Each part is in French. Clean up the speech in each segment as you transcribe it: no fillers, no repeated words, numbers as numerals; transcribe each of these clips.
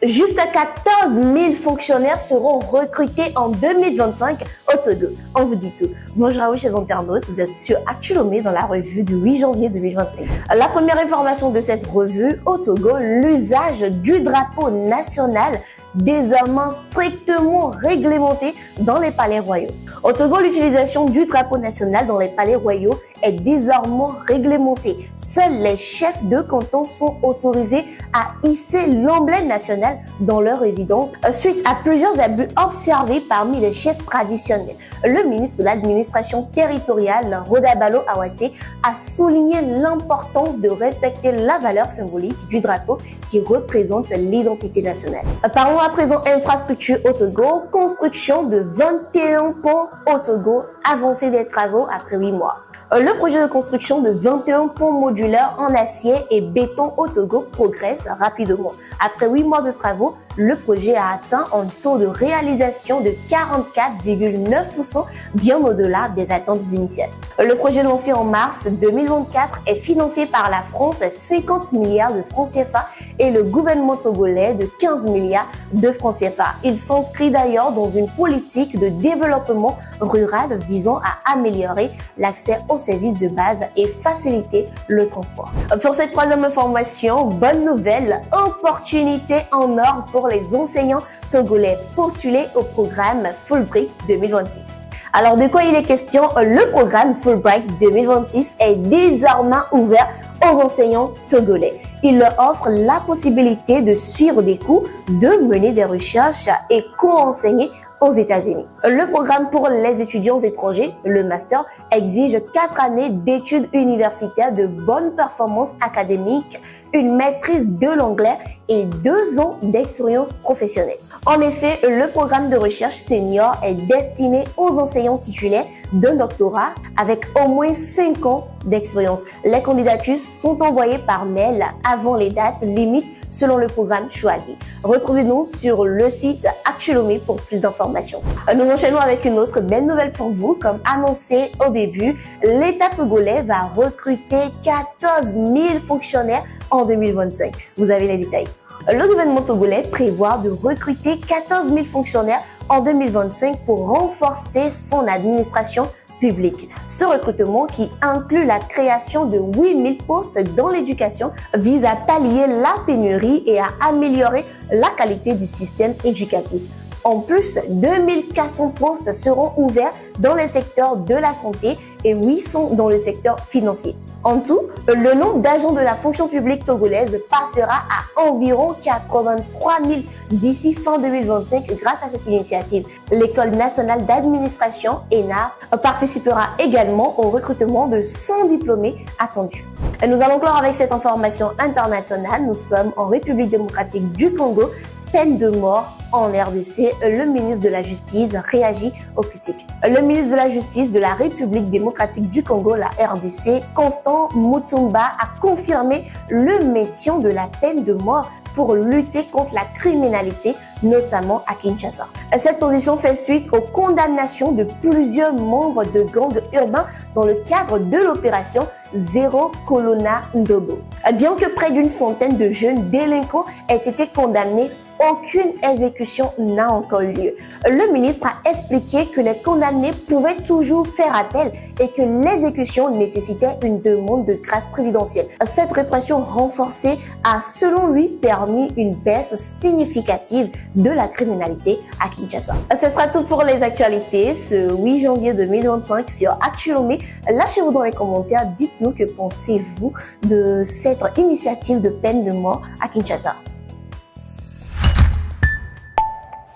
Jusqu'à 14 000 fonctionnaires seront recrutés en 2025 au Togo. On vous dit tout. Bonjour à vous, chers internautes. Vous êtes sur Actu Lomé dans la revue du 8 janvier 2025. La première information de cette revue au Togo, l'usage du drapeau national désormais strictement réglementé dans les palais royaux. Au Togo, l'utilisation du drapeau national dans les palais royaux est désormais réglementée. Seuls les chefs de canton sont autorisés à hisser l'emblème national dans leur résidence suite à plusieurs abus observés parmi les chefs traditionnels. Le ministre de l'administration territoriale, Rodabalo Awate, a souligné l'importance de respecter la valeur symbolique du drapeau qui représente l'identité nationale. Parlons à présent infrastructure au Togo, construction de 21 ponts au Togo, avancée des travaux après 8 mois. Le projet de construction de 21 ponts modulaires en acier et béton au Togo progresse rapidement. Après 8 mois de travaux, le projet a atteint un taux de réalisation de 44,9%, bien au-delà des attentes initiales. Le projet lancé en mars 2024 est financé par la France, 50 milliards de francs CFA, et le gouvernement togolais de 15 milliards de francs CFA. Il s'inscrit d'ailleurs dans une politique de développement rural visant à améliorer l'accès aux services de base et faciliter le transport. Pour cette troisième information, bonne nouvelle, opportunité en or pour les enseignants togolais postulés au programme Fulbright 2026. Alors, de quoi il est question? Le programme Fulbright 2026 est désormais ouvert aux enseignants togolais. Il leur offre la possibilité de suivre des cours, de mener des recherches et co-enseigner aux États-Unis. Le programme pour les étudiants étrangers, le master, exige 4 années d'études universitaires de bonne performance académique, une maîtrise de l'anglais et 2 ans d'expérience professionnelle. En effet, le programme de recherche senior est destiné aux enseignants titulaires d'un doctorat avec au moins 5 ans d'expérience. Les candidatures sont envoyées par mail avant les dates limites selon le programme choisi. Retrouvez-nous sur le site Actu Lomé pour plus d'informations. Nous enchaînons avec une autre belle nouvelle pour vous. Comme annoncé au début, l'État togolais va recruter 14 000 fonctionnaires en 2025. Vous avez les détails. Le gouvernement togolais prévoit de recruter 14 000 fonctionnaires en 2025 pour renforcer son administration publique. Ce recrutement, qui inclut la création de 8 000 postes dans l'éducation, vise à pallier la pénurie et à améliorer la qualité du système éducatif. En plus, 2400 postes seront ouverts dans les secteurs de la santé et 800 dans le secteur financier. En tout, le nombre d'agents de la fonction publique togolaise passera à environ 83 000 d'ici fin 2025 grâce à cette initiative. L'École nationale d'administration, ENA, participera également au recrutement de 100 diplômés attendus. Et nous allons clore avec cette information internationale. Nous sommes en République démocratique du Congo. Peine de mort en RDC, le ministre de la Justice réagit aux critiques. Le ministre de la Justice de la République démocratique du Congo, la RDC, Constant Mutumba, a confirmé le maintien de la peine de mort pour lutter contre la criminalité, notamment à Kinshasa. Cette position fait suite aux condamnations de plusieurs membres de gangs urbains dans le cadre de l'opération Zéro Colonna Ndobo. Bien que près d'une centaine de jeunes délinquants aient été condamnés, aucune exécution n'a encore eu lieu. Le ministre a expliqué que les condamnés pouvaient toujours faire appel et que l'exécution nécessitait une demande de grâce présidentielle. Cette répression renforcée a, selon lui, permis une baisse significative de la criminalité à Kinshasa. Ce sera tout pour les actualités ce 8 janvier 2025 sur Actu Lomé. Lâchez-vous dans les commentaires, dites-nous que pensez-vous de cette initiative de peine de mort à Kinshasa.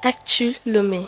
Actu Lomé.